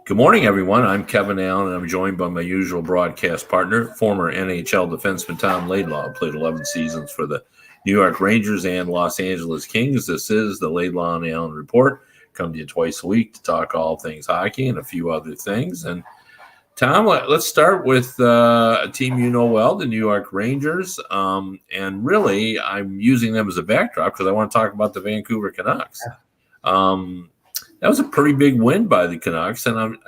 Good morning, everyone. I'm Kevin Allen, and I'm joined by my usual broadcast partner, former NHL defenseman Tom Laidlaw, who played 11 seasons for the New York Rangers and Los Angeles Kings. This is the Laidlaw and Allen Report. Come to you twice a week to talk all things hockey and a few other things. And Tom, let's start with a team you know well, the New York Rangers. And really, I'm using them as a backdrop because I want to talk about the Vancouver Canucks. That was a pretty big win by the Canucks, and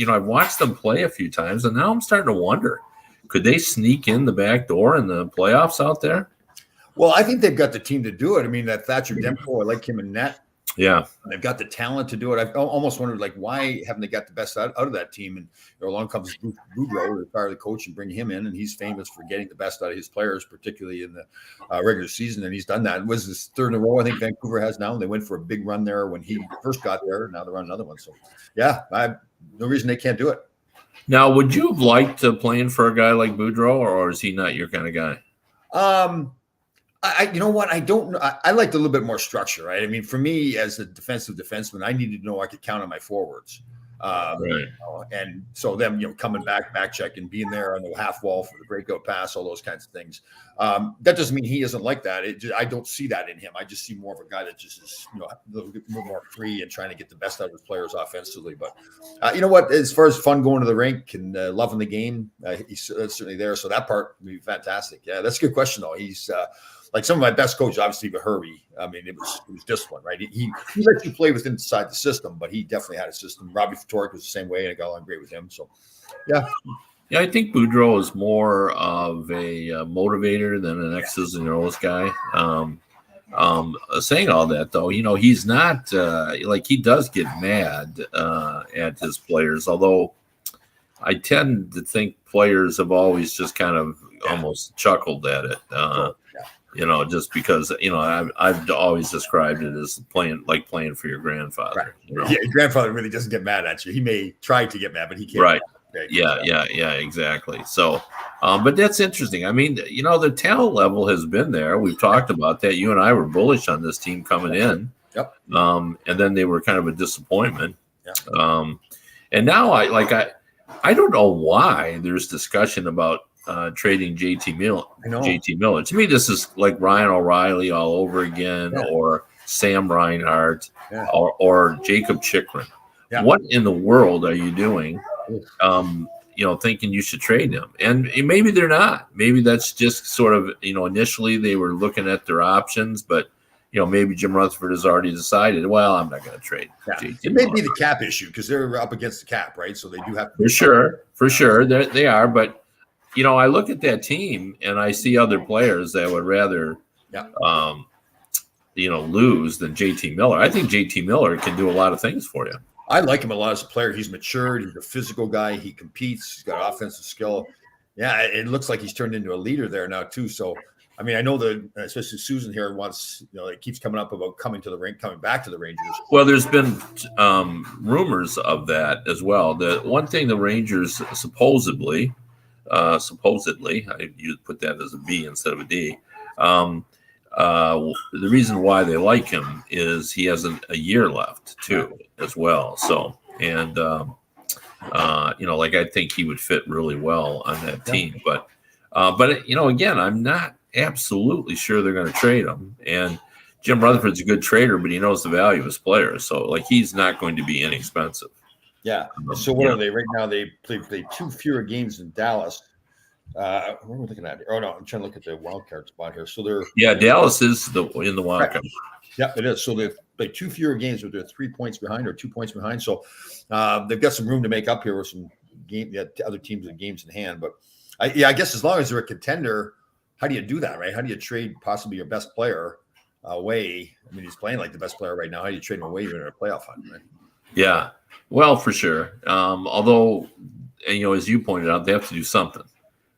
I've watched them play a few times, and now I'm starting to wonder, could they sneak in the back door in the playoffs out there? Well, I think they've got the team to do it. I mean, that Thatcher Demko, I like him in net. Yeah, they've got the talent to do it. I've almost wondered, why haven't they got the best out of that team? And along comes Boudreau to fire the coach and bring him in, and he's famous for getting the best out of his players, particularly in the regular season, and he's done that. It was his third in a row, I think Vancouver has now. They went for a big run there when he first got there. Now they're on another one. So, yeah, no reason they can't do it. Now, would you have liked playing for a guy like Boudreau, or is he not your kind of guy? You know what? I don't know. I liked a little bit more structure, right? I mean, for me as a defensive defenseman, I needed to know I could count on my forwards. Right. And so them, coming back checking, being there on the half wall for the breakout pass, all those kinds of things. That doesn't mean he isn't like that. I don't see that in him. I just see more of a guy that just is, a little bit more free and trying to get the best out of his players offensively. But you know what? As far as fun going to the rink and loving the game, he's certainly there. So that part would be fantastic. Yeah, that's a good question though. He's like some of my best coaches, obviously, but Herbie. I mean, it was discipline, right? He let you play with inside the system, but he definitely had a system. Robbie Ftorek was the same way, and I got along great with him. So, yeah. Yeah, I think Boudreau is more of a motivator than an X's and O's guy. Saying all that, though, he's not he does get mad at his players, although I tend to think players have always just kind of almost chuckled at it. Just because, I've always described it as playing for your grandfather. Right. Yeah, your grandfather really doesn't get mad at you. He may try to get mad, but he can't. Right. Yeah, exactly. So, but that's interesting. I mean, the talent level has been there. We've talked about that. You and I were bullish on this team coming in. Yep. And then they were kind of a disappointment. Yeah. And now I don't know why there's discussion about trading JT Miller. To me, this is like Ryan O'Reilly all over again, or Sam Reinhart, or Jacob Chikrin. Yeah. What in the world are you doing? Thinking you should trade him, and maybe they're not. Maybe that's just sort of initially they were looking at their options, but maybe Jim Rutherford has already decided. Well, I'm not going to trade. Yeah. It may be the cap issue because they're up against the cap, right? So they do have to for sure they are, but. I look at that team and I see other players that would rather, lose than JT Miller. I think JT Miller can do a lot of things for you. I like him a lot as a player. He's matured. He's a physical guy. He competes. He's got offensive skill. Yeah, it looks like he's turned into a leader there now too. So, I mean, I know that especially Susan here wants, it keeps coming up about coming back to the Rangers. Well, there's been rumors of that as well. The one thing the Rangers supposedly, you put that as a B instead of a D. The reason why they like him is he has a year left too, as well. So, and I think he would fit really well on that team. But again, I'm not absolutely sure they're going to trade him. And Jim Rutherford's a good trader, but he knows the value of his players. So, he's not going to be inexpensive. Yeah. So what are they right now? They play 2 fewer games in Dallas. What are we looking at here? Oh no, I'm trying to look at the wild card spot here. So they're Dallas is in the wild card. Yeah, it is. So they play 2 fewer games, but they're 3 points behind or 2 points behind. So they've got some room to make up here with some other teams with games in hand. But I guess as long as they're a contender, how do you do that, right? How do you trade possibly your best player away? I mean, he's playing like the best player right now. How do you trade him away in a playoff hunt, right? Yeah, well, for sure. Although, as you pointed out, they have to do something.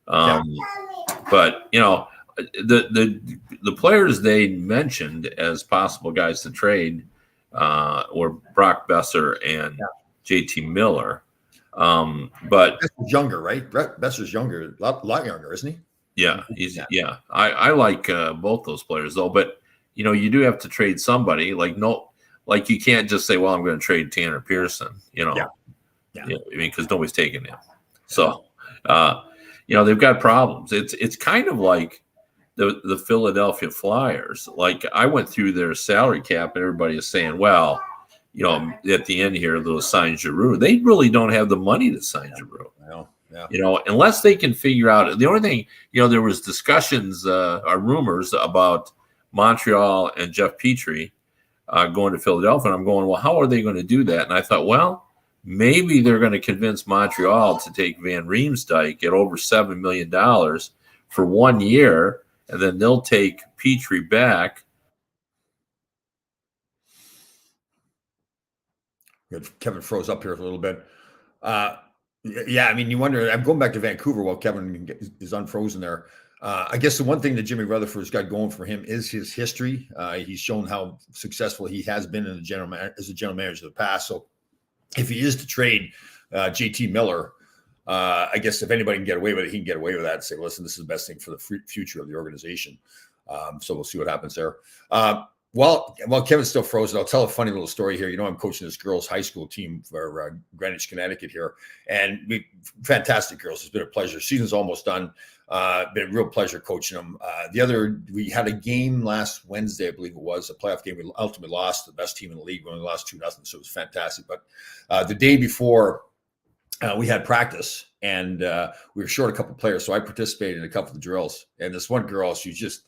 But the players they mentioned as possible guys to trade were Brock Besser and JT Miller. But Besser's younger, right? Besser's younger, a lot younger, isn't he? Yeah, I like both those players though, but you do have to trade somebody. Like you can't just say, well, I'm going to trade Tanner Pearson. Yeah. You know, I mean, because nobody's taking him. So, you know, they've got problems. It's kind of like the Philadelphia Flyers. Like I went through their salary cap, and everybody is saying, well, you know, at the end here, they'll sign Giroux. They really don't have the money to sign Giroux. Yeah. You know, unless they can figure out the only thing, you know, there was discussions or rumors about Montreal and Jeff Petrie going to Philadelphia. And I'm going, well, how are they going to do that? And I thought, well, maybe they're going to convince Montreal to take Van Riemsdyk at over $7 million for 1 year, and then they'll take Petrie back. Kevin froze up here a little bit. Yeah, I mean, you wonder. I'm going back to Vancouver while Kevin is unfrozen there. I guess the one thing that Jimmy Rutherford's got going for him is his history. He's shown how successful he has been as a general manager of the past. So if he is to trade JT Miller, I guess if anybody can get away with it, he can get away with that and say, listen, this is the best thing for the future of the organization. So we'll see what happens there. Well, Kevin's still frozen, I'll tell a funny little story here. You know, I'm coaching this girls' high school team for Greenwich, Connecticut here, and fantastic girls. It's been a pleasure. Season's almost done. Been a real pleasure coaching them. We had a game last Wednesday, I believe it was, a playoff game. We ultimately lost, the best team in the league. We only lost 2-0, so it was fantastic. But the day before, we had practice, and we were short a couple of players, so I participated in a couple of the drills. And this one girl, she's just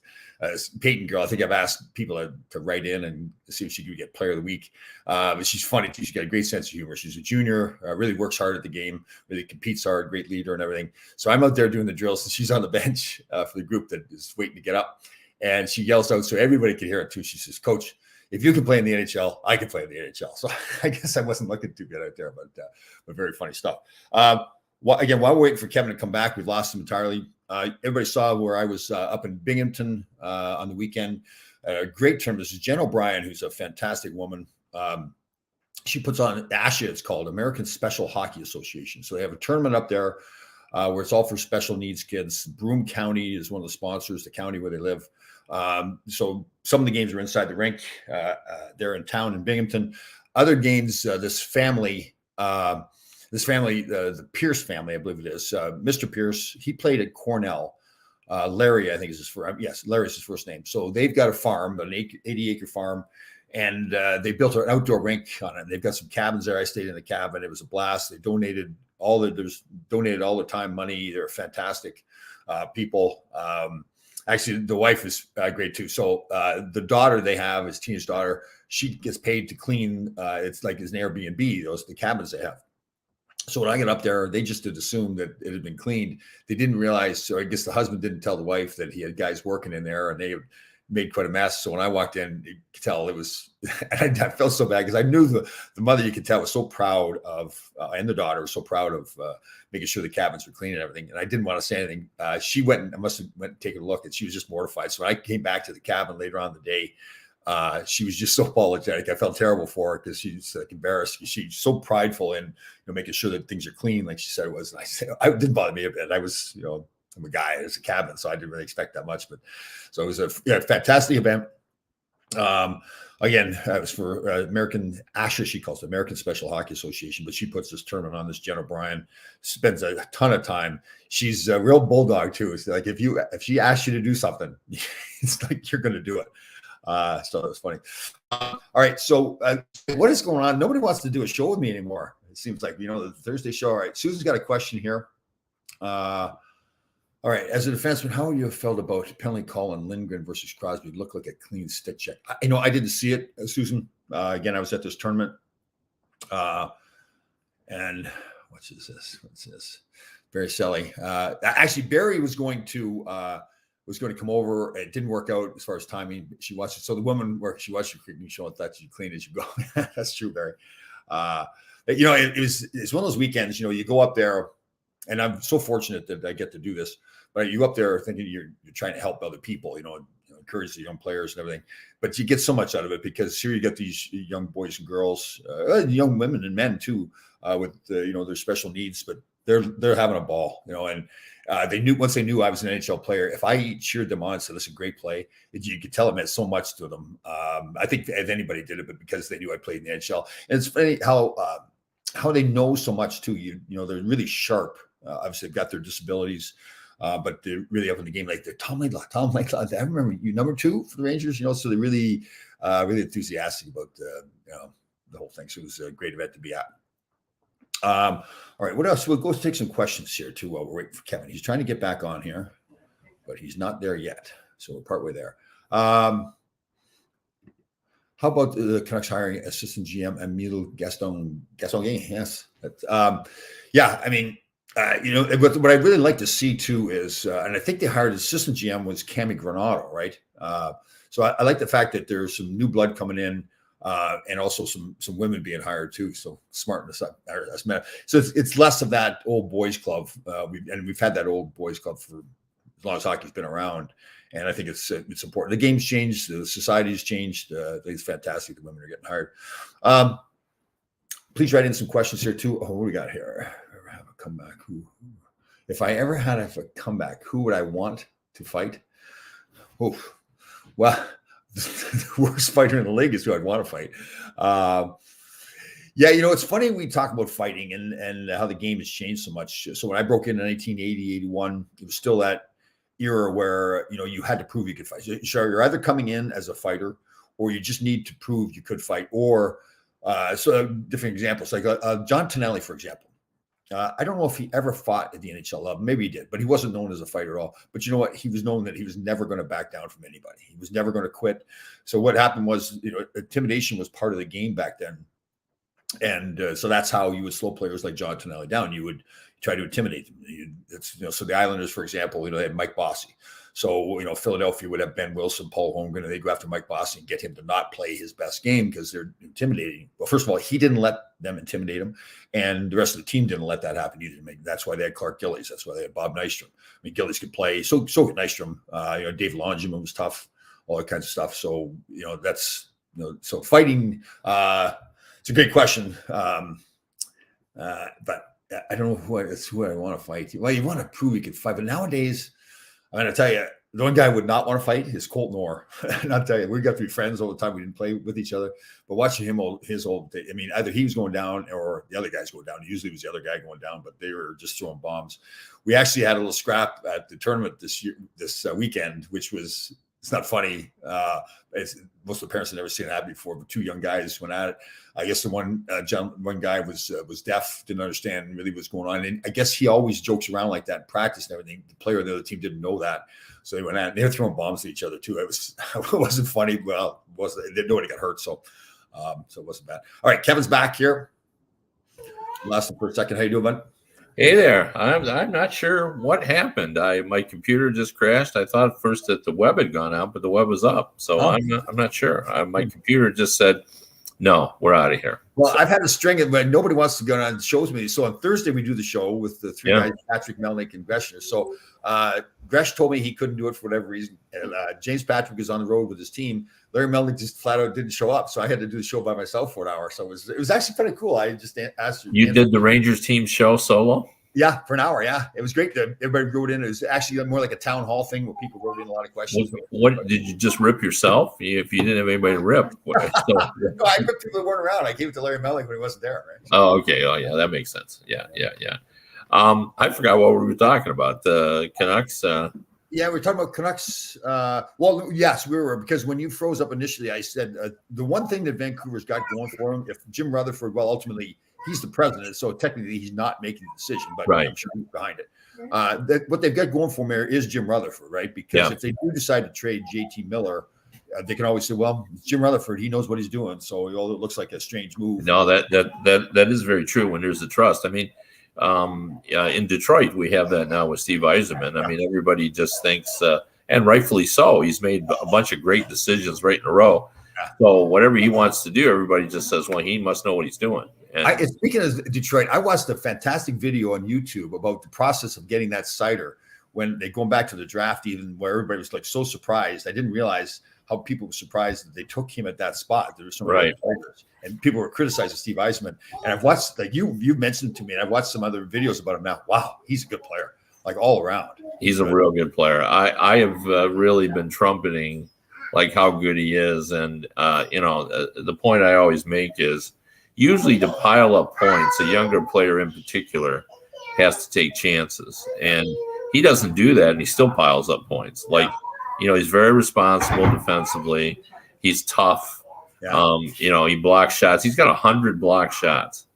Peyton girl. I think I've asked people to write in and see if she could get player of the week. But she's funny too. She's got a great sense of humor. She's a junior, really works hard at the game, really competes hard, great leader and everything. So I'm out there doing the drills, and she's on the bench for the group that is waiting to get up. And she yells out so everybody can hear it too. She says, "Coach, if you can play in the NHL, I can play in the NHL." So I guess I wasn't looking too good out there, but very funny stuff. While we're waiting for Kevin to come back, we've lost him entirely. Everybody saw where I was up in Binghamton on the weekend. A great tournament. This is Jen O'Brien, who's a fantastic woman. She puts on ASHA, it's called American Special Hockey Association. So they have a tournament up there where it's all for special needs kids. Broome County is one of the sponsors, the county where they live. So some of the games are inside the rink. They're in town in Binghamton. Other games, this family, the Pierce family, I believe it is, Mr. Pierce, he played at Cornell. Larry, I think is his first. Yes, Larry's his first name. So they've got a farm, an 80-acre farm, and they built an outdoor rink on it. They've got some cabins there. I stayed in the cabin. It was a blast. They donated all the time, money. They're fantastic people. Actually, the wife is great too. So the daughter they have, his teenage daughter, she gets paid to clean. It's like his Airbnb, the cabins they have. So when I got up there, they just did assume that it had been cleaned. They didn't realize, so I guess the husband didn't tell the wife that he had guys working in there, and they made quite a mess. So when I walked in, you could tell it was, and I felt so bad because I knew the mother, you could tell, was so proud of, and the daughter was so proud of making sure the cabins were clean and everything. And I didn't want to say anything. She went and I must have went and taken a look, and she was just mortified. So when I came back to the cabin later on in the day, she was just so apologetic. I felt terrible for her because she's embarrassed. She's so prideful in making sure that things are clean, like she said it was. And I said, it didn't bother me a bit. I was, I'm a guy. It's a cabin, so I didn't really expect that much. But so it was a fantastic event. Again, it was for American ASHA, she calls it American Special Hockey Association, but she puts this tournament on. This Jen O'Brien spends a ton of time. She's a real bulldog too. It's like if she asks you to do something, it's like you're going to do it. So it was funny. All right. So what is going on? Nobody wants to do a show with me anymore. It seems like, the Thursday show. All right. Susan's got a question here. All right. As a defenseman, how you felt about penalty call on Lindgren versus Crosby? It looked like a clean stick check. I didn't see it, Susan. Again, I was at this tournament. And what's this? Barry Selly. Actually, Barry was going to come over. It didn't work out as far as timing. She watched it. So the woman where she watched you show it that you clean as you go. That's true, Barry. It's one of those weekends, you go up there, and I'm so fortunate that I get to do this, but you up there thinking you're trying to help other people, encourage the young players and everything, but you get so much out of it because here you get these young boys and girls, young women and men too, with their special needs, but they're having a ball, and they knew once they knew I was an NHL player. If I cheered them on and said, "Listen, great play," you could tell it meant so much to them. I think if anybody did it, but because they knew I played in the NHL. And it's funny how how they know so much too. You know, they're really sharp. Obviously, they've got their disabilities, but they're really up in the game. Like they're Tom Laidlaw. I remember you number 2 for the Rangers. You know, so they're really, really enthusiastic about you know, the whole thing. So it was a great event to be at. All right, what else? We'll go take some questions here too while we're waiting for Kevin. He's trying to get back on here, but he's not there yet. So we're partway there. How about the Canucks hiring assistant GM Emile Gaston? Yes. Yeah, I mean, you know, what I really like to see too is, and I think they hired assistant GM was Cami Granato, right? So I like the fact that there's some new blood coming in, and also some women being hired too. So smartness up. So it's less of that old boys club. We've had that old boys club for as long as hockey's been around. And I think it's important. The game's changed. The society's changed. I think it's fantastic that women are getting hired. Please write in some questions here too. Oh, what do we got here? Ever have a comeback? If I ever had a comeback, who would I want to fight? Oh, well, the worst fighter in the league is who I'd want to fight. Yeah, you know, it's funny we talk about fighting and how the game has changed so much. So when I broke in 1980, 81, it was still that era where, you know, you had to prove you could fight. So you're either coming in as a fighter or you just need to prove you could fight. Or so different examples, like John Tonelli, for example. I don't know if he ever fought at the NHL level. Maybe he did, but he wasn't known as a fighter at all. But you know what? He was known that he was never going to back down from anybody. He was never going to quit. So what happened was, you know, intimidation was part of the game back then. And so that's how you would slow players like John Tonelli down. You would try to intimidate them. You know, so the Islanders, for example, you know, they had Mike Bossy. So, you know, Philadelphia would have Ben Wilson, Paul Holmgren, and they'd go after Mike Bossy and get him to not play his best game because they're intimidating. Well, first of all, he didn't let them intimidate him, and the rest of the team didn't let that happen either. That's why they had Clark Gillies. That's why they had Bob Nystrom. I mean, Gillies could play. So could Nystrom. You know, Dave Longeman was tough, all that kinds of stuff. So, you know, that's, you know, so fighting, it's a great question. But I don't know who I want to fight. Well, you want to prove you can fight, but nowadays, I'm going to tell you, the one guy I would not want to fight is Colton Orr. And I'll tell you, we got to be friends all the time. We didn't play with each other, but watching him, I mean, either he was going down or the other guy's going down. Usually it was the other guy going down, but they were just throwing bombs. We actually had a little scrap at the tournament this weekend, which was, it's not funny. Most of the parents have never seen that before, but 2 young guys went at it. I guess the one guy was deaf, didn't understand really what's going on. And I guess he always jokes around like that in practice and everything. The player of the other team didn't know that. So they went at it. They were throwing bombs at each other too. It wasn't funny. Well, nobody got hurt. So it wasn't bad. All right. Kevin's back here. Last for a second. How you doing, bud? Hey there. I'm not sure what happened. My computer just crashed. I thought at first that the web had gone out, but the web was up. So I'm not sure. My computer just said, no, we're out of here. Well, I've had a string of, but nobody wants to go on shows with me. So on Thursday we do the show with the 3 guys, Patrick, Melnick, and Greshner. So Gresh told me he couldn't do it for whatever reason. And James Patrick is on the road with his team. Larry Melnick just flat out didn't show up. So I had to do the show by myself for an hour. So it was actually kind of cool. I just asked you. You did the Rangers team show solo? Yeah, for an hour. Yeah, it was great. Everybody wrote in. It was actually more like a town hall thing where people wrote in a lot of questions. What did you just rip yourself? If you didn't have anybody to rip, no, I ripped people that weren't around. I gave it to Larry Melnick when he wasn't there. Right? Oh, okay. Oh, yeah, that makes sense. Yeah. I forgot what we were talking about. The Canucks. Yeah, we were talking about Canucks. Well, yes, we were, because when you froze up initially, I said the one thing that Vancouver's got going for him, if Jim Rutherford, well, ultimately he's the president, so technically he's not making the decision, but right. I'm sure he's behind it. What they've got going for him is Jim Rutherford, right? Because if they do decide to trade JT Miller, they can always say, well, it's Jim Rutherford, he knows what he's doing. So it looks like a strange move. No, that is very true when there's the trust. I mean, in Detroit, we have that now with Steve Yzerman. I mean, everybody just thinks, and rightfully so, he's made a bunch of great decisions right in a row. So whatever he wants to do, everybody just says, well, he must know what he's doing. And speaking of Detroit, I watched a fantastic video on YouTube about the process of getting that cider when they going back to the draft, even where everybody was like so surprised. I didn't realize how people were surprised that they took him at that spot. There were some right players, and people were criticizing Steve Yzerman. And I've watched, like you mentioned to me, and I've watched some other videos about him now. Wow, he's a good player, like all around. He's a real good player. I have really been trumpeting like how good he is, and the point I always make is, usually to pile up points, a younger player in particular has to take chances, and he doesn't do that, and he still piles up points. Like, he's very responsible defensively. He's tough. Yeah. He blocks shots. He's got 100 block shots.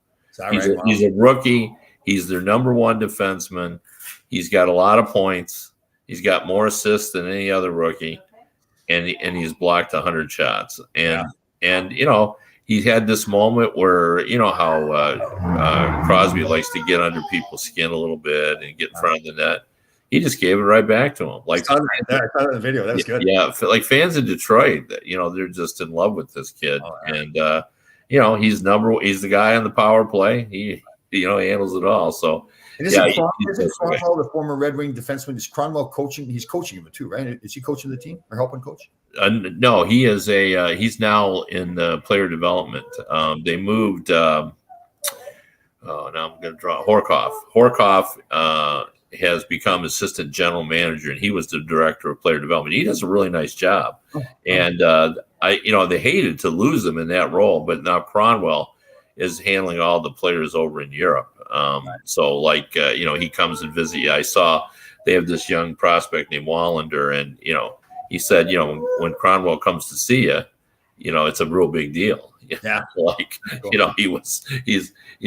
He's a rookie. He's their number one defenseman. He's got a lot of points. He's got more assists than any other rookie, and he's blocked 100 shots. And he had this moment where how Crosby likes to get under people's skin a little bit and get in front of the net. He just gave it right back to him. Like, I saw the video. That was good. Yeah, like fans in Detroit, they're just in love with this kid, and he's the guy on the power play. He handles it all. So. And isn't Cromwell, the former Red Wing defenseman, is Cromwell coaching? He's coaching him too, right? Is he coaching the team or helping coach? No, he is he's now in the player development. They moved. Now I'm going to draw Horkoff. Horkoff has become assistant general manager, and he was the director of player development. He does a really nice job, and they hated to lose him in that role, but now Cromwell is handling all the players over in Europe. So he comes and visits. I saw they have this young prospect named Wallander, and he said, when Cromwell comes to see you, it's a real big deal. Yeah. He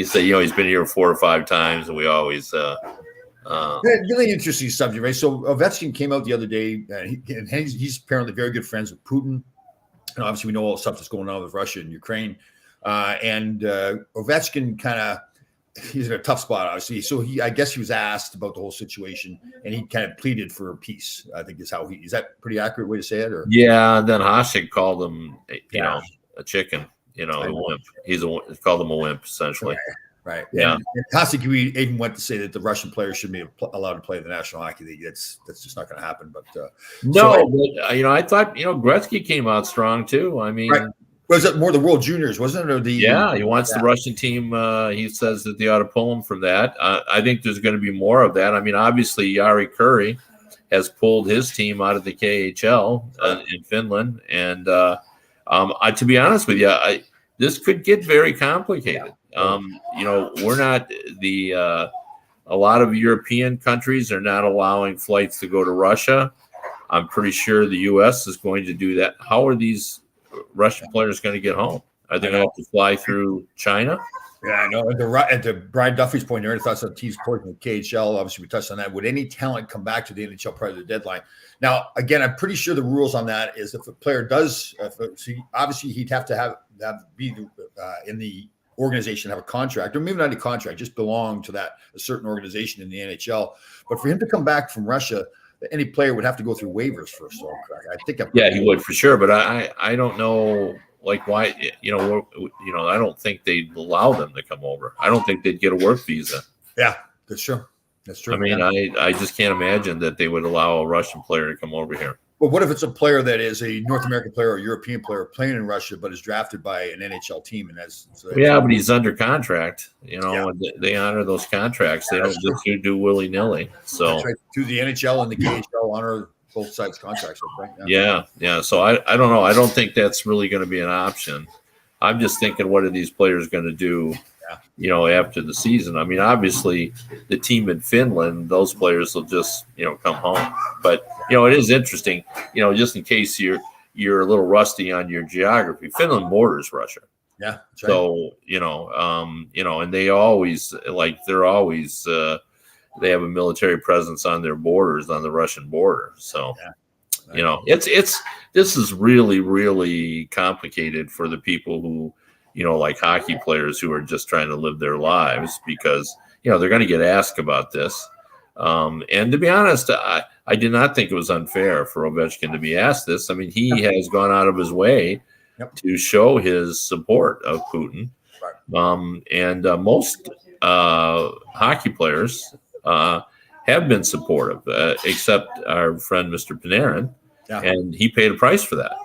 said, he's been here 4 or 5 times, and we always. Really interesting subject, right? So Ovechkin came out the other day, and he's apparently very good friends with Putin, and obviously we know all the stuff that's going on with Russia and Ukraine, and Ovechkin he's in a tough spot, obviously. So I guess he was asked about the whole situation, and he kind of pleaded for peace. I think is that a pretty accurate way to say it? Or then Hasek called him, a chicken, a wimp. He called him a wimp, essentially. Right. Yeah. And Hasek even went to say that the Russian players should be allowed to play in the National Hockey League. That's just not going to happen. But I thought Gretzky came out strong too. I mean. Right. Was it more the World Juniors, wasn't it? Or he wants the Russian team. He says that they ought to pull him from that. I think there's going to be more of that. I mean, obviously, Jari Kurri has pulled his team out of the KHL in Finland. And to be honest with you, this could get very complicated. We're not a lot of European countries are not allowing flights to go to Russia. I'm pretty sure the U.S. is going to do that. How are these Russian players going to get home? Are they going to have to fly through China? Yeah, I know. And to Brian Duffy's point there, I thought some teams porting the KHL. Obviously, we touched on that. Would any talent come back to the NHL prior to the deadline? Now, again, I'm pretty sure the rules on that is if a player does, obviously he'd have to be in the organization, have a contract, or maybe not a contract, just belong to a certain organization in the NHL. But for him to come back from Russia, any player would have to go through waivers first. So I think he would for sure. But I don't know. Why, I don't think they'd allow them to come over. I don't think they'd get a work visa. Yeah, that's true. That's true. I mean, I just can't imagine that they would allow a Russian player to come over here. But what if it's a player that is a North American player or European player playing in Russia, but is drafted by an NHL team? And but he's under contract, and they honor those contracts. They don't just do willy-nilly. So that's right. To the NHL and the KHL honor both sides contracts, right? Yeah. So I don't know. I don't think that's really going to be an option. I'm just thinking, what are these players going to do, after the season? I mean, obviously, the team in Finland, those players will just, come home. But it is interesting, just in case you're a little rusty on your geography. Finland borders Russia. Yeah. That's right. So and they always they have a military presence on their borders, on the Russian border. So, this is really, really complicated for the people who, like hockey players who are just trying to live their lives, because, they're going to get asked about this. And to be honest, I did not think it was unfair for Ovechkin to be asked this. I mean, he has gone out of his way to show his support of Putin. Right. And most hockey players have been supportive, except our friend Mr. Panarin, and he paid a price for that.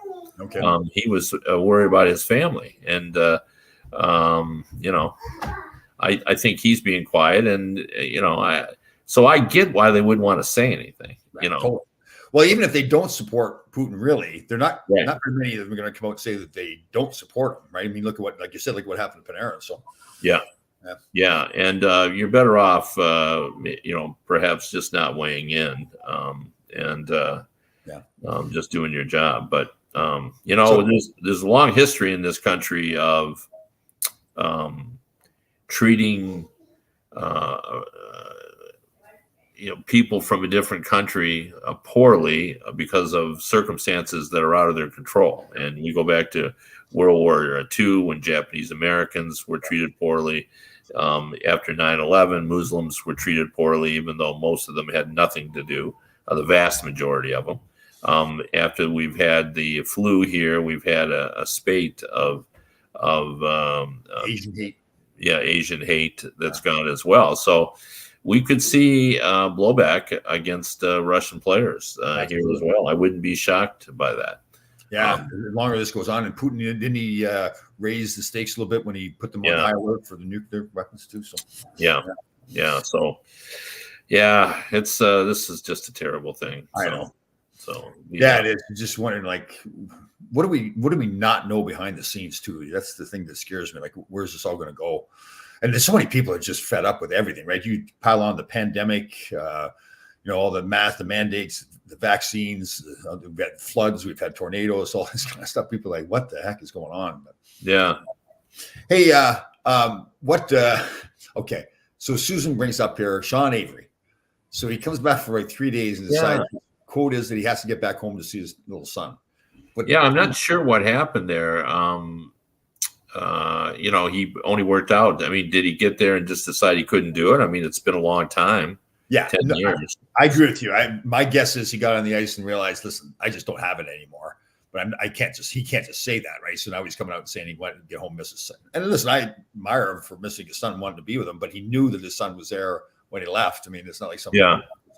Okay. He was worried about his family, and I think he's being quiet, and so I get why they wouldn't want to say anything. Totally. Well, even if they don't support Putin, really, they're not Right. not very many of them are going to come out and say that they don't support him, right? I mean, look at what, like you said, like what happened to Panarin. So Yeah. Yeah. Yeah. And you're better off, perhaps just not weighing in and just doing your job. But, there's a long history in this country of treating people from a different country poorly because of circumstances that are out of their control. And we go back to World War II when Japanese Americans were treated poorly. After 9/11, Muslims were treated poorly, even though most of them had nothing to do, the vast majority of them. After we've had the flu here, we've had a spate of Asian hate. Yeah, Asian hate that's gone as well. So we could see blowback against Russian players here as well. I wouldn't be shocked by that. Yeah, the longer this goes on, and Putin didn't he raise the stakes a little bit when he put them on high alert for the nuclear weapons too? So So it's this is just a terrible thing. I know. So it is. I'm just wondering, like, what do we not know behind the scenes too? That's the thing that scares me. Like, where's this all going to go? And there's so many people are just fed up with everything, right? You pile on the pandemic, all the the mandates, the vaccines, we've had floods, we've had tornadoes, all this kind of stuff. People are like, what the heck is going on? But, hey, okay. So Susan brings up here Sean Avery. So he comes back for like 3 days and decides his quote is that he has to get back home to see his little son. But I'm not sure what happened there. He only worked out. I mean, did he get there and just decide he couldn't do it? I mean, it's been a long time. Yeah, 10 years. I agree with you. My guess is he got on the ice and realized, listen, I just don't have it anymore. But he can't just say that, right? So now he's coming out and saying he wanted to get home, miss his son. And listen, I admire him for missing his son, wanting to be with him, but he knew that his son was there when he left. I mean, it's not like something.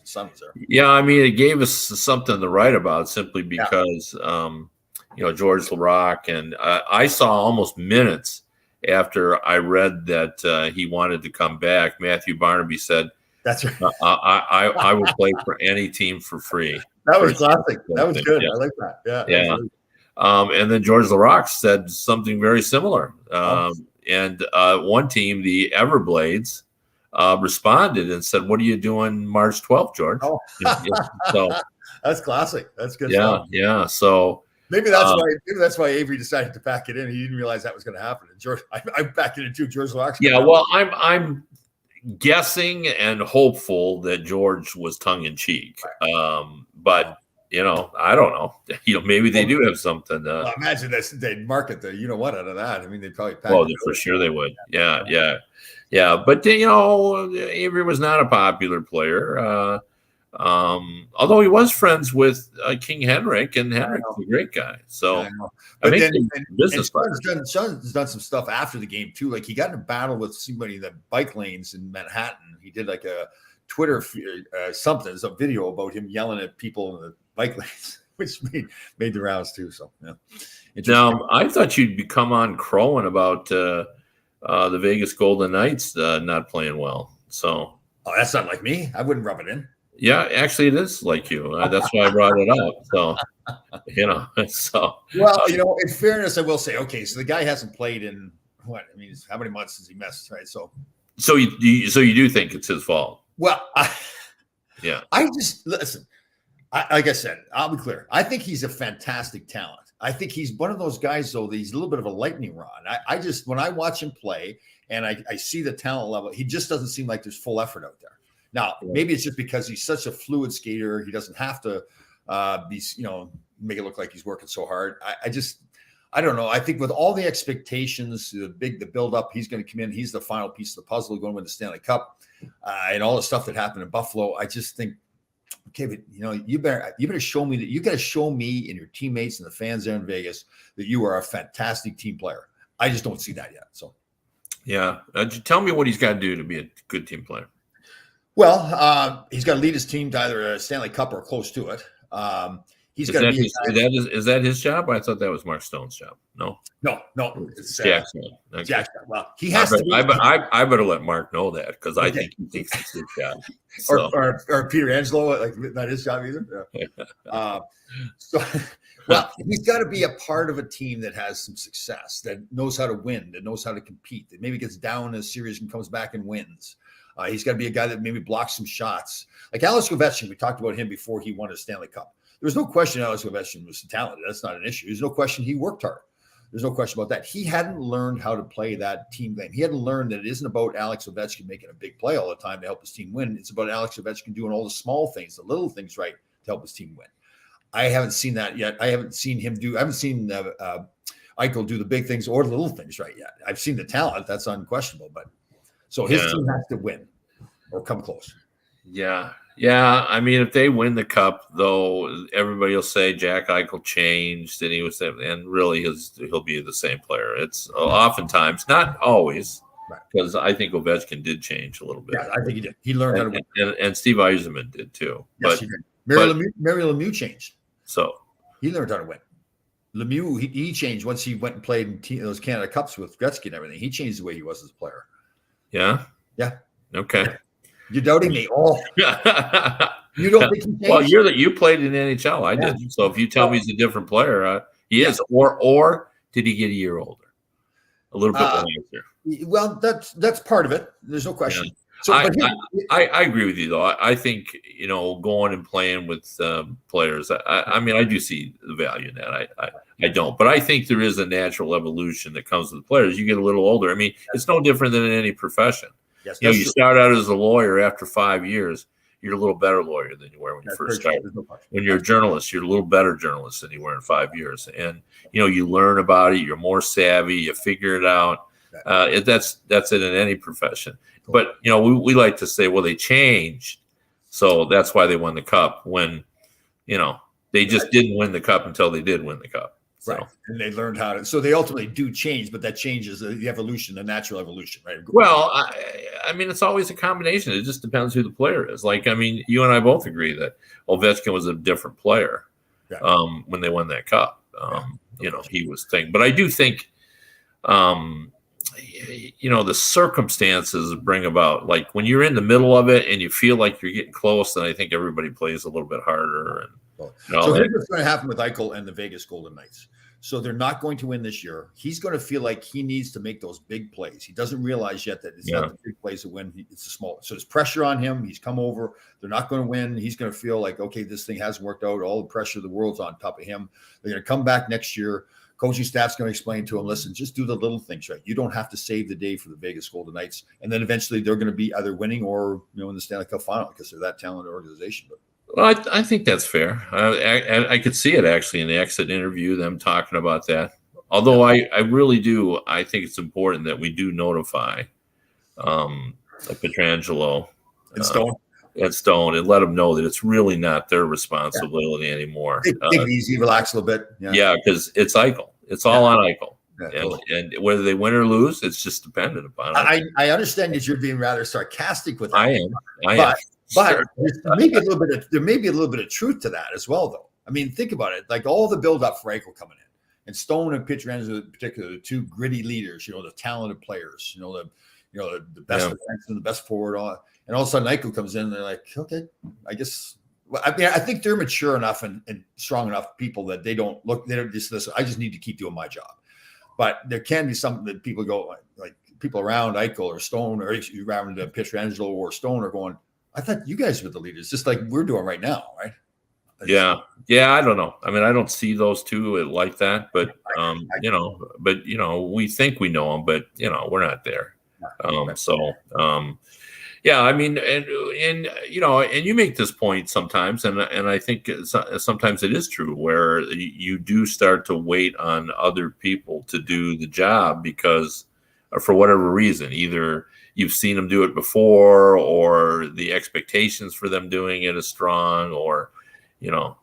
His son was there. Yeah, I mean, it gave us something to write about simply because, George LaRock, and I saw almost minutes after I read that he wanted to come back. Matthew Barnaby said, "That's right. I would play for any team for free." That was classic. That was good. I like that. Yeah. And then George LaRock said something very similar. And one team, the Everblades, responded and said, "What are you doing March 12th, George?" Oh. So that's classic. That's good. Yeah. So maybe that's why Avery decided to pack it in. He didn't realize that was going to happen. And George, I backed it in too. George LaRock. Yeah. Well, I'm guessing and hopeful that George was tongue in cheek. But I don't know. Maybe they do have something. Well, imagine this. They'd market the out of that. I mean, they'd probably. For sure they would. Yeah. But Avery was not a popular player. Although he was friends with King Henrik, and Henrik's a great guy. So but Sean's done some stuff after the game too. Like he got in a battle with somebody in the bike lanes in Manhattan. He did like a Twitter something. There's a video about him yelling at people in the bike lanes, which made the rounds too. So Now I thought you'd come on crowing about the Vegas Golden Knights not playing well. So that's not like me. I wouldn't rub it in. Yeah, actually, it is like you. That's why I brought it up. So, Well, in fairness, I will say, okay, so the guy hasn't played in what? I mean, how many months has he missed, right? So you do think it's his fault? Well, I just listen. Like I said, I'll be clear. I think he's a fantastic talent. I think he's one of those guys, though, that he's a little bit of a lightning rod. I just, when I watch him play and I see the talent level, he just doesn't seem like there's full effort out there. Now, maybe it's just because he's such a fluid skater. He doesn't have to make it look like he's working so hard. I don't know. I think with all the expectations, the build up, he's going to come in. He's the final piece of the puzzle, going to win the Stanley Cup, and all the stuff that happened in Buffalo. I just think, okay, but you better show me that. You got to show me and your teammates and the fans there in Vegas that you are a fantastic team player. I just don't see that yet. So, tell me what he's got to do to be a good team player. Well, he's got to lead his team to either a Stanley Cup or close to it. He's Is got to that be a his? guy. Is that his job? I thought that was Mark Stone's job. No, No, it's Jackson. Okay. Jackson. Well, he has to be. I better let Mark know that because I think he thinks it's his job. So. Or Peter Angelo, like not his job either. Yeah. So, well, he's got to be a part of a team that has some success, that knows how to win, that knows how to compete, that maybe gets down in a series and comes back and wins. He's got to be a guy that maybe blocks some shots. Like Alex Ovechkin, we talked about him before he won a Stanley Cup. There's no question Alex Ovechkin was talented. That's not an issue. There's no question he worked hard. There's no question about that. He hadn't learned how to play that team game. He hadn't learned that it isn't about Alex Ovechkin making a big play all the time to help his team win. It's about Alex Ovechkin doing all the small things, the little things right to help his team win. I haven't seen that yet. I haven't seen Eichel do the big things or the little things right yet. I've seen the talent. That's unquestionable. But so his team has to win or come close. Yeah. Yeah. I mean, if they win the cup, though, everybody will say Jack Eichel changed and and really he'll be the same player. It's oftentimes, not always, because I think Ovechkin did change a little bit. Yeah, I think he did. He learned how to win. And Steve Yzerman did too. Yes, he did. Mary Lemieux changed. So he learned how to win. Lemieux, he changed once he went and played in those Canada Cups with Gretzky and everything. He changed the way he was as a player. Yeah? Yeah. Okay. You're doubting me. Oh. You don't think he changed? Well, you played in the NHL. I didn't. So if you tell me he's a different player, he is. Or did he get a year older? A little bit older. Well, that's part of it. There's no question. Yeah. So, I agree with you, though. I think, going and playing with players, I mean, I do see the value in that. I don't. But I think there is a natural evolution that comes with the players. You get a little older. I mean, it's no different than in any profession. Yes, you start out as a lawyer after 5 years, you're a little better lawyer than you were when you first started. When you're a journalist, you're a little better journalist than you were in 5 years. And, you learn about it. You're more savvy. You figure it out. That's it in any profession. But, we like to say, well, they changed. So that's why they won the cup when, they just didn't win the cup until they did win the cup. So. Right. And they learned how to. So they ultimately do change, but that changes the evolution, the natural evolution, right? Well, I mean, it's always a combination. It just depends who the player is. Like, I mean, you and I both agree that Ovechkin was a different player when they won that cup. He was thing. But I do think, the circumstances bring about, like when you're in the middle of it and you feel like you're getting close, then I think everybody plays a little bit harder. And so here's what's going to happen with Eichel and the Vegas Golden Knights. So they're not going to win this year. He's going to feel like he needs to make those big plays. He doesn't realize yet that it's not the big plays that win. It's the small. So there's pressure on him. He's come over. They're not going to win. He's going to feel like, okay, this thing hasn't worked out. All the pressure of the world's on top of him. They're going to come back next year. Coaching staff's going to explain to him, listen, just do the little things right. You don't have to save the day for the Vegas Golden Knights. And then eventually they're going to be either winning or, in the Stanley Cup final because they're that talented organization. But well, I think that's fair. I could see it actually in the exit interview, them talking about that. Although I really do, I think it's important that we do notify Pietrangelo and Stone and let them know that it's really not their responsibility anymore. Take it easy, relax a little bit. Yeah, because it's Eichel. It's all on Eichel. And whether they win or lose, it's just dependent upon it. I understand that you're being rather sarcastic with that. I am. But there may be a little bit of truth to that as well, though. I mean, think about it. Like all the build-up for Eichel coming in, and Stone and Pietrangelo in particular, the two gritty leaders. The talented players. The best defenseman, the best forward. And all of a sudden, Eichel comes in, and they're like, okay, I guess. Well, I mean, I think they're mature enough and strong enough people that they don't look. They don't just listen. I just need to keep doing my job. But there can be something that people go like people around Eichel or Stone or around Pietrangelo or Stone are going, I thought you guys were the leaders, just like we're doing right now, right? Yeah. I don't know. I mean, I don't see those two like that, but we think we know them, but we're not there. Yeah, I mean, and you make this point sometimes, and I think sometimes it is true where you do start to wait on other people to do the job because, for whatever reason, either you've seen them do it before, or the expectations for them doing it is strong, or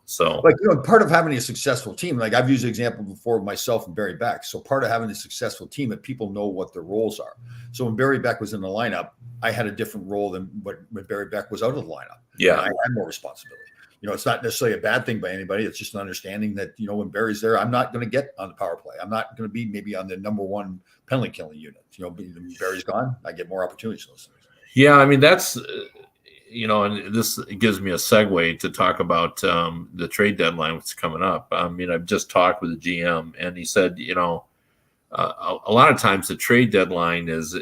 so part of having a successful team, like I've used the example before of myself and Barry Beck. So part of having a successful team that people know what their roles are. So when Barry Beck was in the lineup, I had a different role than when Barry Beck was out of the lineup. Yeah, I had more responsibility. it's not necessarily a bad thing by anybody. It's just an understanding that, when Barry's there, I'm not going to get on the power play. I'm not going to be maybe on the number one penalty killing unit. Barry's gone, I get more opportunities. Yeah, I mean, that's, and this gives me a segue to talk about the trade deadline that's coming up. I mean, I've just talked with the GM, and he said, a lot of times the trade deadline is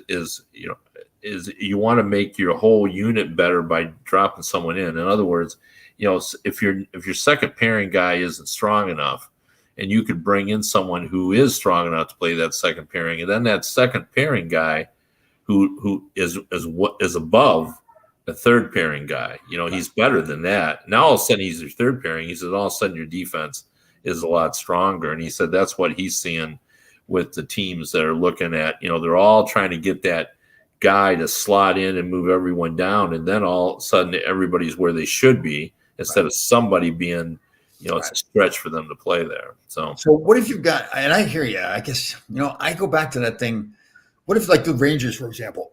you want to make your whole unit better by dropping someone in. In other words, if your second pairing guy isn't strong enough, and you could bring in someone who is strong enough to play that second pairing, and then that second pairing guy who is above the third pairing guy, he's better than that. Now all of a sudden he's your third pairing. He said all of a sudden your defense is a lot stronger, and he said that's what he's seeing with the teams that are looking at. They're all trying to get that guy to slot in and move everyone down, and then all of a sudden everybody's where they should be instead of somebody being, it's a stretch for them to play there. So what if you've got, and I hear you, I guess, I go back to that thing. What if, like the Rangers, for example,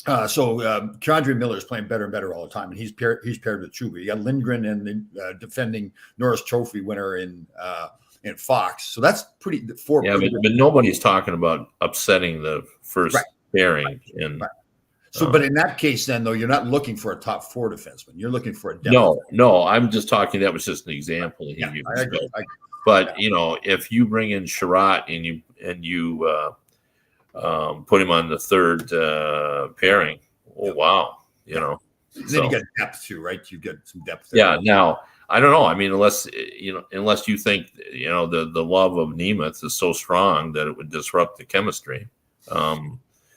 Keandre Miller is playing better and better all the time, and he's paired with Trouba. You got Lindgren and the defending Norris Trophy winner in Fox. So that's pretty four. Yeah, but nobody's talking about upsetting the first pairing. So, but in that case, then though, you're not looking for a top four defenseman. You're looking for a depth. No. I'm just talking. That was just an example. Yeah, I agree. But if you bring in Sherratt and you put him on the third pairing, wow, Then you get depth too, right? You get some depth there. Yeah. Now I don't know. I mean, unless you think the love of Nemeth is so strong that it would disrupt the chemistry.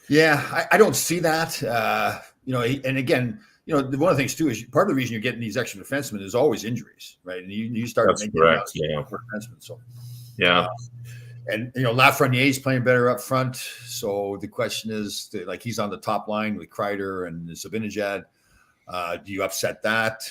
Yeah, I don't see that. And again, one of the things too is part of the reason you're getting these extra defensemen is always injuries, right? And you start making correct. Yeah. Defensemen, so yeah. And Lafreniere's playing better up front. So the question is, like, he's on the top line with Kreider and Zibanejad. Do you upset that?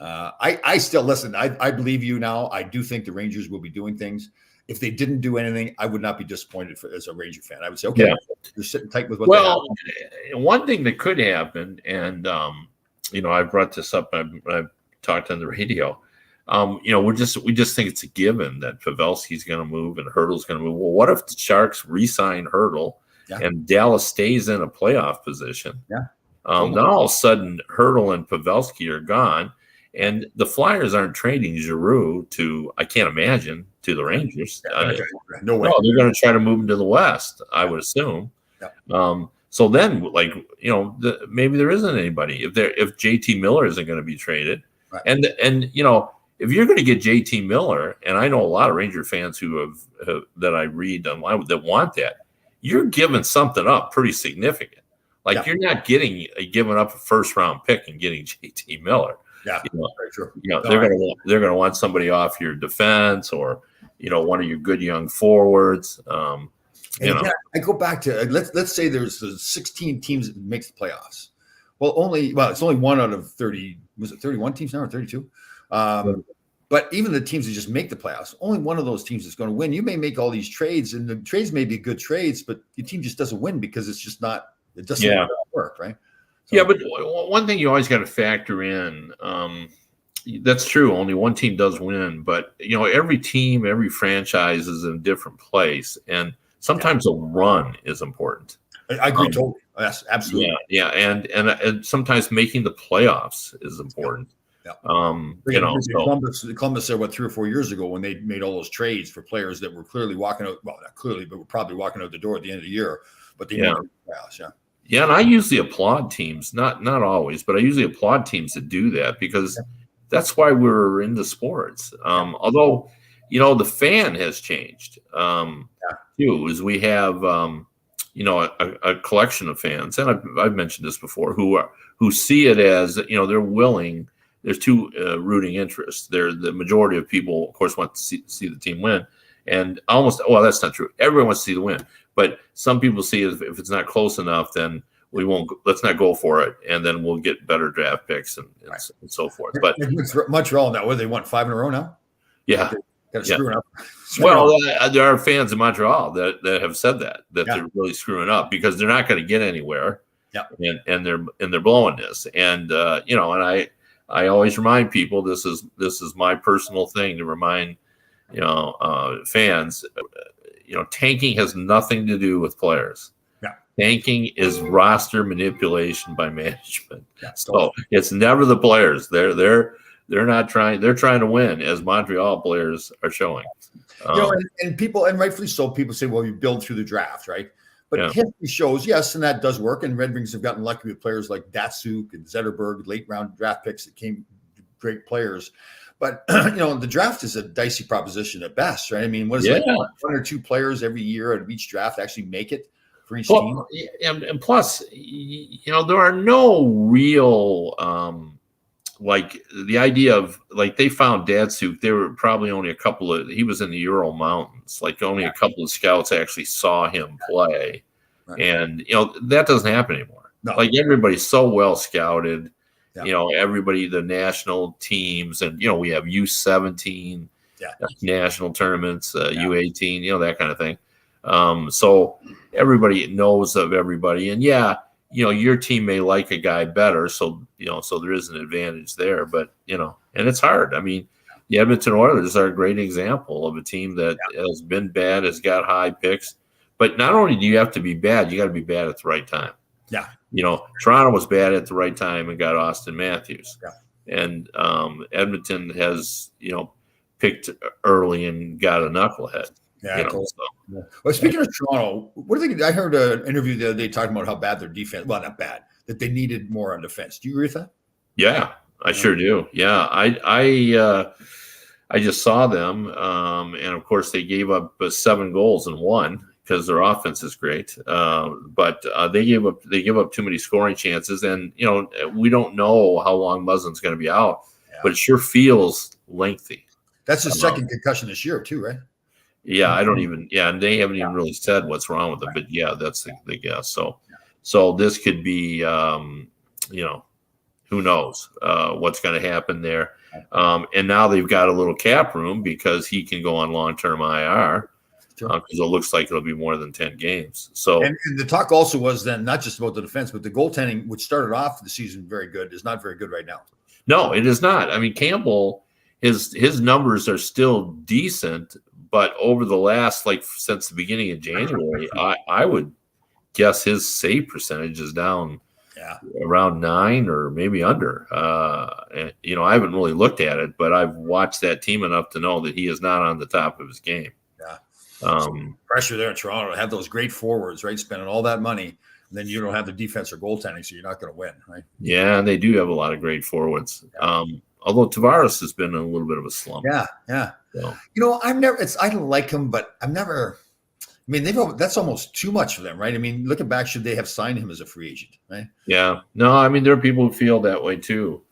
I still listen. I believe you now. I do think the Rangers will be doing things. If they didn't do anything, I would not be disappointed as a Ranger fan. I would say, okay, they're sitting tight with what. Well, one thing that could happen, and I brought this up. I've talked on the radio. We just think it's a given that Pavelski's going to move and Hurdle's going to move. Well, what if the Sharks re-sign Hurdle and Dallas stays in a playoff position? Yeah. Then all of a sudden Hurdle and Pavelski are gone, and the Flyers aren't trading Giroux to, I can't imagine, to the Rangers. No way. No, they're going to try to move him to the West, I would assume. Yeah. So then, maybe there isn't anybody. If JT Miller isn't going to be traded, and if you're going to get JT Miller, and I know a lot of Ranger fans who have that I read online that want that, you're giving something up pretty significant. You're not giving up a first round pick and getting JT Miller. Yeah, very true. They're gonna want somebody off your defense or one of your good young forwards. I go back to let's say there's 16 teams that makes the playoffs. It's only one out of 30. Was it 31 teams now or 32? But even the teams that just make the playoffs, only one of those teams is going to win. You may make all these trades, and the trades may be good trades, but your team just doesn't win because it's just not. It doesn't work, right? So, yeah, but one thing you always got to factor in. That's true. Only one team does win, but every team, every franchise is in a different place, and sometimes a run is important. I agree totally. Yes, absolutely. Yeah, and sometimes making the playoffs is important. Yeah. Columbus said 3 or 4 years ago when they made all those trades for players that were clearly walking out. Well, not clearly, but were probably walking out the door at the end of the year. But they made the playoffs. Yeah. Yeah, and I usually applaud teams, not always, but I usually applaud teams that do that because that's why we're into sports. Although, the fan has changed too, is we have a collection of fans, and I've mentioned this before, who see it as they're willing. There's two rooting interests. The majority of people, of course, want to see the team win, and that's not true. Everyone wants to see the win, but some people see if it's not close enough, then we won't. Let's not go for it, and then we'll get better draft picks and so forth. But Montreal now, they won 5 in a row now. Yeah, got to screw it up. There are fans in Montreal that have said that they're really screwing up because they're not going to get anywhere. Yeah, and they're blowing this, and I always remind people this is my personal thing to remind fans. Tanking has nothing to do with players. Yeah. Tanking is roster manipulation by management. Yeah, so it's never the players. They're not trying. They're trying to win, as Montreal players are showing. And people, and rightfully so, people say, well, you build through the draft, right? But history shows, yes, and that does work. And Red Wings have gotten lucky with players like Datsuk and Zetterberg, late round draft picks that came great players. But the draft is a dicey proposition at best, right? I mean, what is it? One or two players every year out of each draft actually make it for each team. And plus, there are no real like the idea of like they found Datsuk. There were probably only a couple of. He was in the Ural Mountains. Like only a couple of scouts actually saw him play, and that doesn't happen anymore. No. Like everybody's so well scouted. Yeah. Everybody, the national teams, and we have U17 national tournaments, U18, that kind of thing. So everybody knows of everybody, and your team may like a guy better, so so there is an advantage there. But and it's hard. I mean, the Edmonton Oilers are a great example of a team that has been bad, has got high picks, but not only do you have to be bad, you got to be bad at the right time. Yeah. Toronto was bad at the right time and got Austin Matthews. Yeah. And Edmonton has, picked early and got a knucklehead. Yeah. Well, speaking of Toronto, what do you think? I heard an interview the other day talking about how bad their defense, well, not bad, that they needed more on defense. Do you agree with that? Yeah, I sure do. Yeah. I just saw them. And of course they gave up 7 goals and 1. Because their offense is great, but they give up too many scoring chances, and we don't know how long Muslin's going to be out, but it sure feels lengthy. That's his second concussion this year too, right? Yeah, I don't even. Yeah, and they haven't even really said what's wrong with him, but that's the guess. So this could be, who knows what's going to happen there, and now they've got a little cap room because he can go on long-term IR. Because it looks like it'll be more than 10 games. So, and the talk also was then not just about the defense, but the goaltending, which started off the season very good, is not very good right now. No, it is not. I mean, Campbell, his numbers are still decent, but over the last since the beginning of January, I would guess his save percentage is down around 9 or maybe under. I haven't really looked at it, but I've watched that team enough to know that he is not on the top of his game. Yeah. Pressure there in Toronto to have those great forwards, right? Spending all that money, and then you don't have the defense or goaltending, so you're not going to win, right? Yeah, and they do have a lot of great forwards. Yeah. Although Tavares has been in a little bit of a slump. Yeah. So. I don't like him, but I've never. I mean, that's almost too much for them, right? I mean, looking back, should they have signed him as a free agent, right? Yeah. No, I mean, there are people who feel that way too,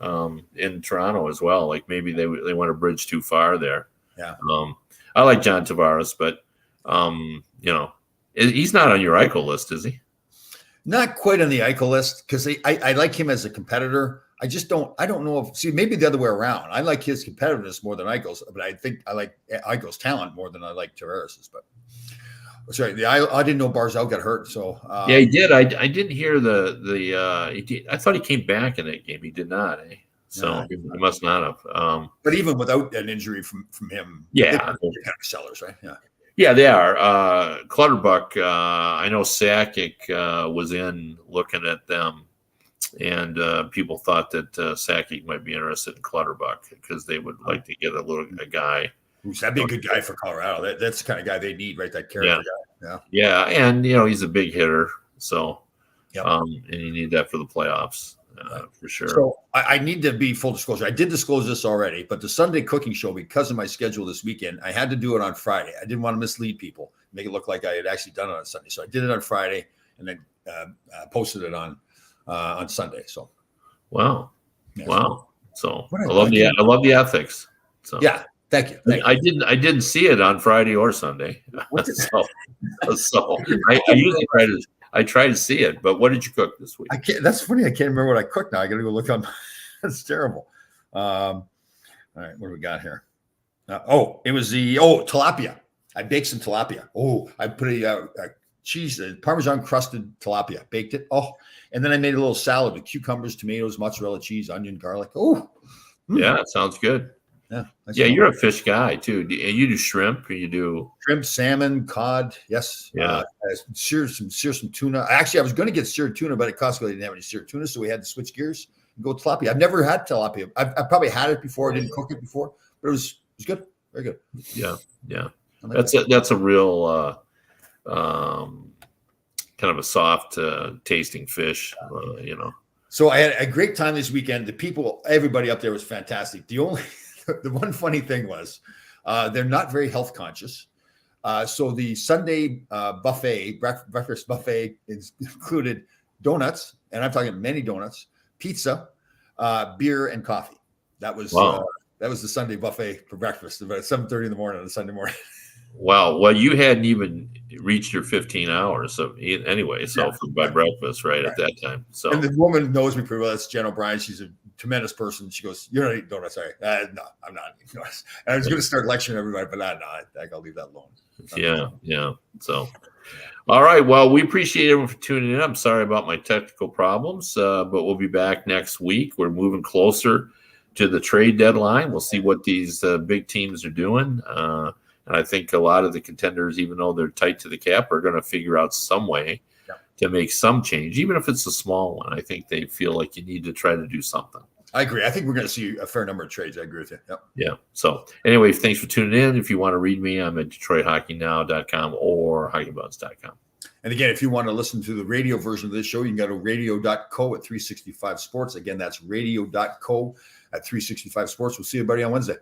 in Toronto as well. Like maybe they went a bridge too far there. Yeah. I like John Tavares, but he's not on your Eichel list, is he? Not quite on the Eichel list because I like him as a competitor. I don't know if maybe the other way around. I like his competitiveness more than Eichel's, but I think I like Eichel's talent more than I like Tavares's. But sorry, I didn't know Barzal got hurt. So he did. I didn't hear he did. I thought he came back in that game. He did not. So he must not have. But even without an injury from him, they're kind of sellers, right? Yeah. Yeah, they are. Clutterbuck, I know Sakic was in looking at them, and people thought that Sakic might be interested in Clutterbuck because they would like to get a guy. That'd be a good guy for Colorado. That's the kind of guy they need, right? That character guy. Yeah, and he's a big hitter, so and you need that for the playoffs. For sure. So I need to be full disclosure. I did disclose this already, but the Sunday cooking show, because of my schedule this weekend, I had to do it on Friday. I didn't want to mislead people, make it look like I had actually done it on Sunday. So I did it on Friday and then posted it on Sunday. So, wow. So I love the ethics. So thank you. I didn't see it on Friday or Sunday. so I usually try to see it, but what did you cook this week? That's funny. I can't remember what I cooked now. I got to go look on. That's terrible. All right, what do we got here? It was tilapia. I baked some tilapia. I put a cheese, Parmesan crusted tilapia, baked it. Oh, and then I made a little salad with cucumbers, tomatoes, mozzarella cheese, onion, garlic. Oh, Yeah, it sounds good. yeah. Yeah, you're a fish guy too. You do shrimp, or you do Shrimp, salmon, cod. Yes. Yeah. Sear some tuna. Actually, I was going to get seared tuna, but at Costco they didn't have any seared tuna, so we had to switch gears and go tilapia. I've never had tilapia. I've probably had it before. I didn't cook it before, but it was good. Very good. Yeah. Like That's a real kind of a soft tasting fish, So I had a great time this weekend. The people, everybody up there was fantastic. The one funny thing was they're not very health conscious. So the Sunday buffet, breakfast buffet, included donuts, and I'm talking many donuts, pizza, beer, and coffee. That was the Sunday buffet for breakfast about 7:30 in the morning on a Sunday morning. Wow. Well, you hadn't even reached your 15 hours anyway. So by breakfast, right at that time. So, and the woman knows me pretty well. That's Jen O'Brien. She's a tremendous person. She goes, "You're not eating donuts, sorry." No, I'm not eating donuts. And I was going to start lecturing everybody, but I'll leave that alone. Yeah. So, all right. Well, we appreciate everyone for tuning in. I'm sorry about my technical problems, but we'll be back next week. We're moving closer to the trade deadline. We'll see what these big teams are doing. And I think a lot of the contenders, even though they're tight to the cap, are going to figure out some way to make some change, even if it's a small one. I think they feel like you need to try to do something. I agree. I think we're going to see a fair number of trades. I agree with you. Yep. Yeah. So anyway, thanks for tuning in. If you want to read me, I'm at DetroitHockeyNow.com or HockeyBuzz.com. And again, if you want to listen to the radio version of this show, you can go to radio.co at 365 Sports. Again, that's radio.co at 365 Sports. We'll see everybody on Wednesday.